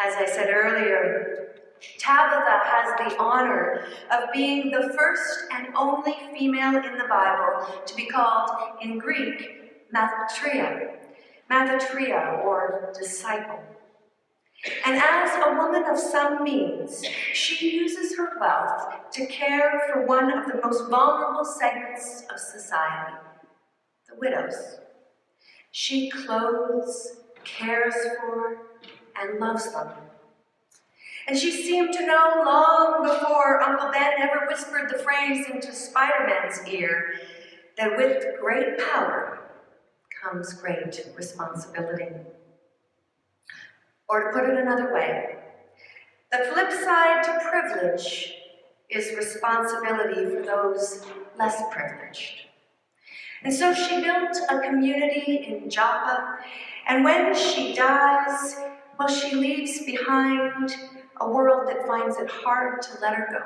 As I said earlier, Tabitha has the honor of being the first and only female in the Bible to be called, in Greek, Mathatria, or disciple. And as a woman of some means, she uses her wealth to care for one of the most vulnerable segments of society, the widows. She clothes, cares for, and loves them. And she seemed to know long before Uncle Ben ever whispered the phrase into Spider-Man's ear that with great power comes great responsibility. Or to put it another way, the flip side to privilege is responsibility for those less privileged. And so she built a community in Joppa, and when she dies, well, she leaves behind a world that finds it hard to let her go.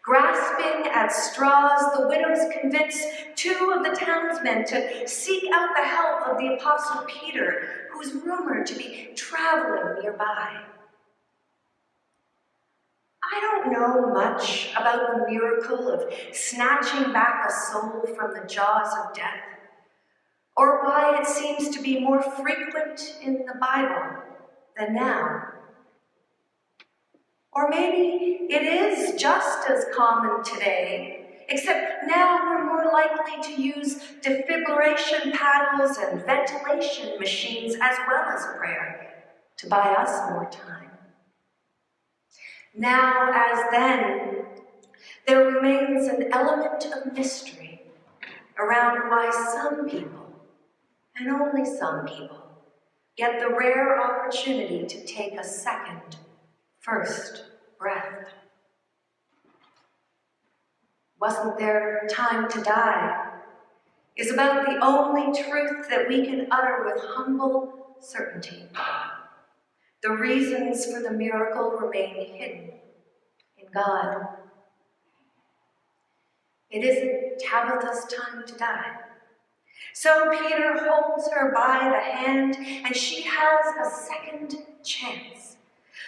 Grasping at straws, the widows convince two of the townsmen to seek out the help of the Apostle Peter, who's rumored to be traveling nearby. I don't know much about the miracle of snatching back a soul from the jaws of death, or why it seems to be more frequent in the Bible than now. Or maybe it is just as common today, except now we're more likely to use defibrillation paddles and ventilation machines as well as prayer to buy us more time. Now, as then, there remains an element of mystery around why some people, and only some people, get the rare opportunity to take a second, first breath. Wasn't there time to die? Is about the only truth that we can utter with humble certainty. The reasons for the miracle remain hidden in God. It isn't Tabitha's time to die. So Peter holds her by the hand, and she has a second chance.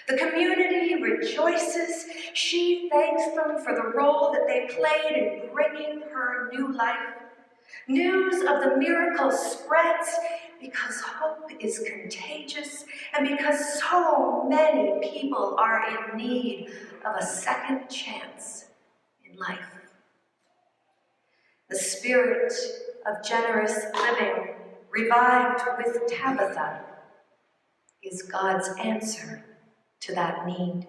The community rejoices. She thanks them for the role that they played in bringing her new life. News of the miracle spreads because hope is contagious and because so many people are in need of a second chance in life. The spirit of generous living, revived with Tabitha, is God's answer to that need.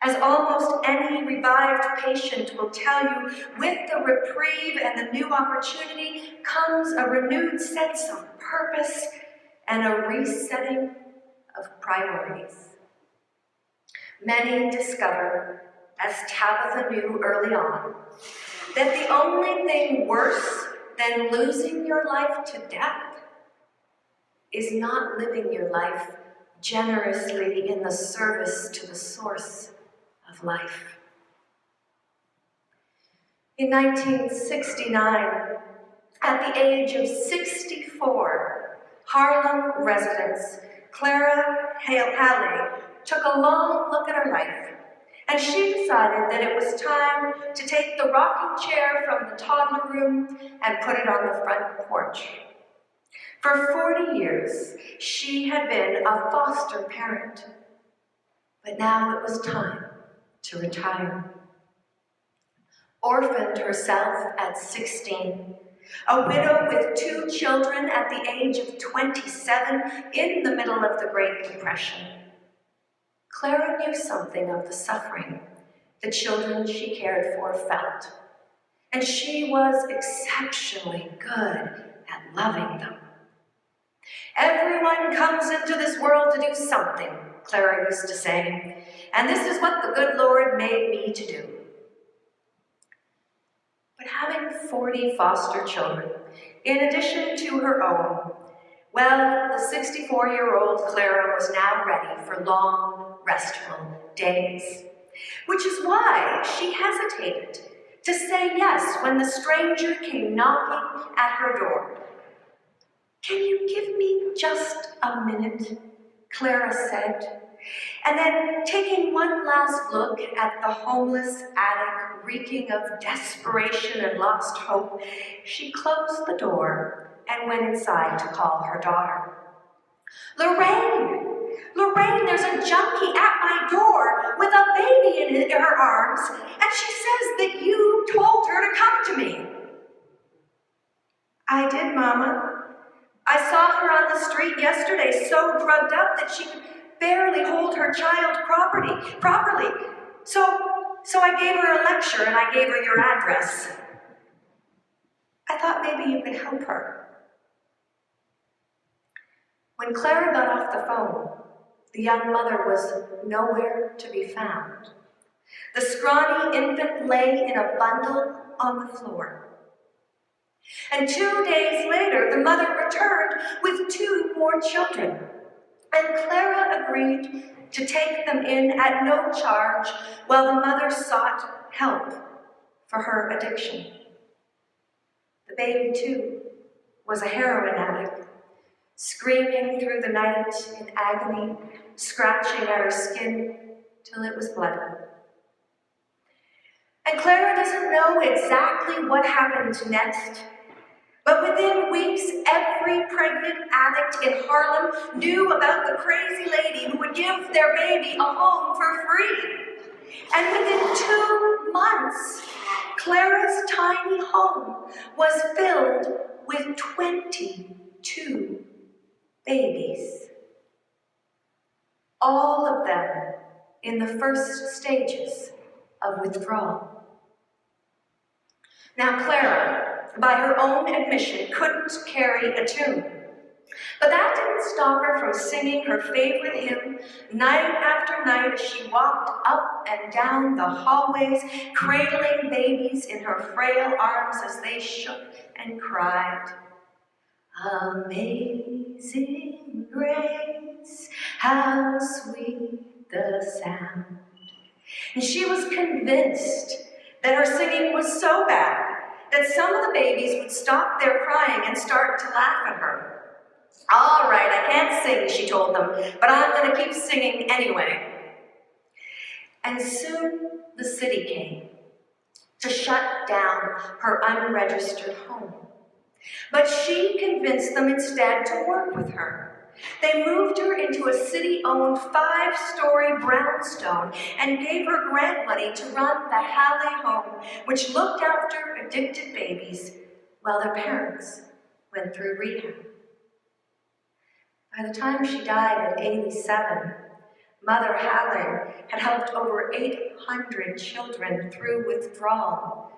As almost any revived patient will tell you, with the reprieve and the new opportunity comes a renewed sense of purpose and a resetting of priorities. Many discover, as Tabitha knew early on, that the only thing worse than losing your life to death is not living your life generously in the service to the source of life. In 1969, at the age of 64, Harlem residents Clara Halley took a long look at her life, and she decided that it was time to take the rocking chair from the toddler room and put it on the front porch. For 40 years, she had been a foster parent, but now it was time to retire. Orphaned herself at 16, a widow with 2 children at the age of 27 in the middle of the Great Depression, Clara knew something of the suffering the children she cared for felt, and she was exceptionally good at loving them. Everyone comes into this world to do something, Clara used to say, and this is what the good Lord made me to do. But having 40 foster children, in addition to her own, well, the 64-year-old Clara was now ready for long, restful days, which is why she hesitated to say yes when the stranger came knocking at her door. "Can you give me just a minute?" Clara said, and then taking one last look at the homeless attic reeking of desperation and lost hope, she closed the door and went inside to call her daughter. Lorraine! Lorraine, there's a junkie at my door with a baby in her arms, and she says that you told her to come to me. I did, Mama. I saw her on the street yesterday so drugged up that she could barely hold her child properly. So I gave her a lecture and I gave her your address. I thought maybe you could help her. When Clara got off the phone, the young mother was nowhere to be found. The scrawny infant lay in a bundle on the floor. And 2 days later, the mother returned with 2 more children. And Clara agreed to take them in at no charge while the mother sought help for her addiction. The baby, too, was a heroin addict, screaming through the night in agony, scratching at her skin till it was bloody. And Clara doesn't know exactly what happened next, but within weeks, every pregnant addict in Harlem knew about the crazy lady who would give their baby a home for free. And within 2 months, Clara's tiny home was filled with 22 babies. All of them in the first stages of withdrawal. Now, Clara, by her own admission, couldn't carry a tune. But that didn't stop her from singing her favorite hymn night after night as she walked up and down the hallways, cradling babies in her frail arms as they shook and cried. Amazing grace, how sweet the sound. And she was convinced that her singing was so bad that some of the babies would stop their crying and start to laugh at her. All right, I can't sing, she told them, but I'm going to keep singing anyway. And soon the city came to shut down her unregistered home. But she convinced them instead to work with her. They moved her into a city-owned 5-story brownstone and gave her grant money to run the Halley Home, which looked after addicted babies while their parents went through rehab. By the time she died at 87, Mother Halley had helped over 800 children through withdrawal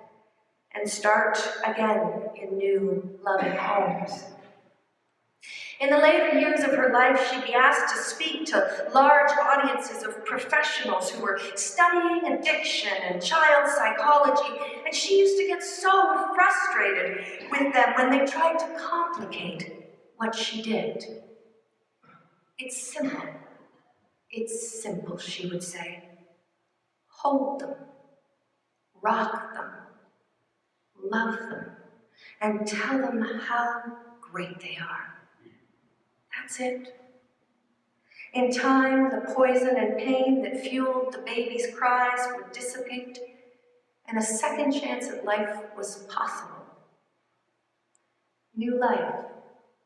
and start again in new, loving homes. In the later years of her life, she'd be asked to speak to large audiences of professionals who were studying addiction and child psychology, and she used to get so frustrated with them when they tried to complicate what she did. It's simple, she would say. Hold them, rock them, love them, and tell them how great they are. That's it. In time, the poison and pain that fueled the baby's cries would dissipate, and a second chance at life was possible. New life,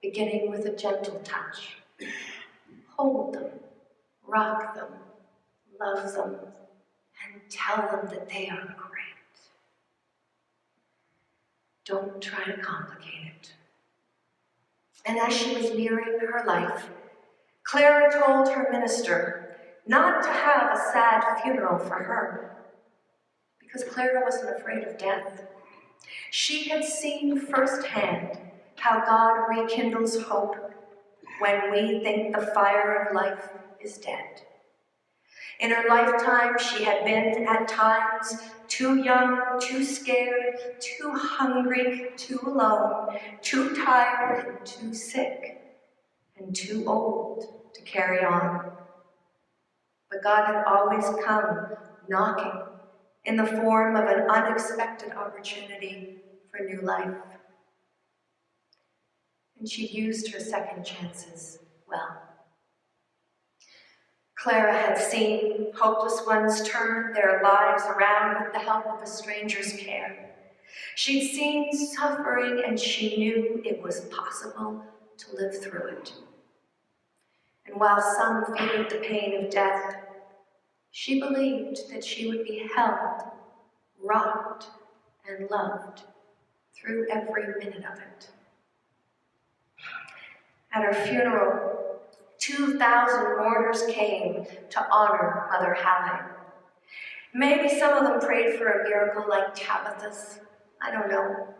beginning with a gentle touch. Hold them, rock them, love them, and tell them that they are great. Don't try to complicate it. And as she was nearing her life, Clara told her minister not to have a sad funeral for her, because Clara wasn't afraid of death. She had seen firsthand how God rekindles hope when we think the fire of life is dead. In her lifetime, she had been at times too young, too scared, too hungry, too alone, too tired and too sick, and too old to carry on. But God had always come knocking in the form of an unexpected opportunity for new life. And she used her second chances well. Clara had seen hopeless ones turn their lives around with the help of a stranger's care. She'd seen suffering, and she knew it was possible to live through it. And while some feared the pain of death, she believed that she would be held, rocked, and loved through every minute of it. At her funeral, 2,000 mourners came to honor Mother Halley. Maybe some of them prayed for a miracle like Tabitha's. I don't know.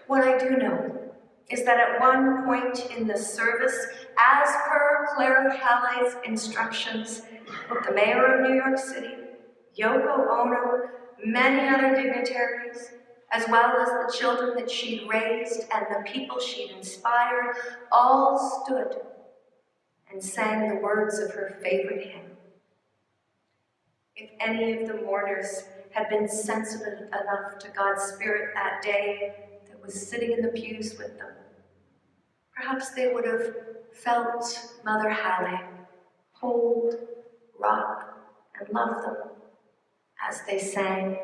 What I do know is that at one point in the service, as per Clara Halley's instructions, the mayor of New York City, Yoko Ono, many other dignitaries, as well as the children that she'd raised and the people she'd inspired, all stood and sang the words of her favorite hymn. If any of the mourners had been sensitive enough to God's Spirit that day that was sitting in the pews with them, perhaps they would have felt Mother Halley hold, rock, and love them as they sang,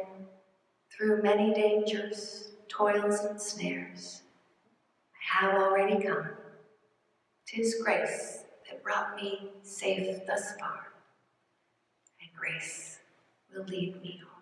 "Through many dangers, toils, and snares, I have already come. 'Tis grace that brought me safe thus far, and grace will lead me home."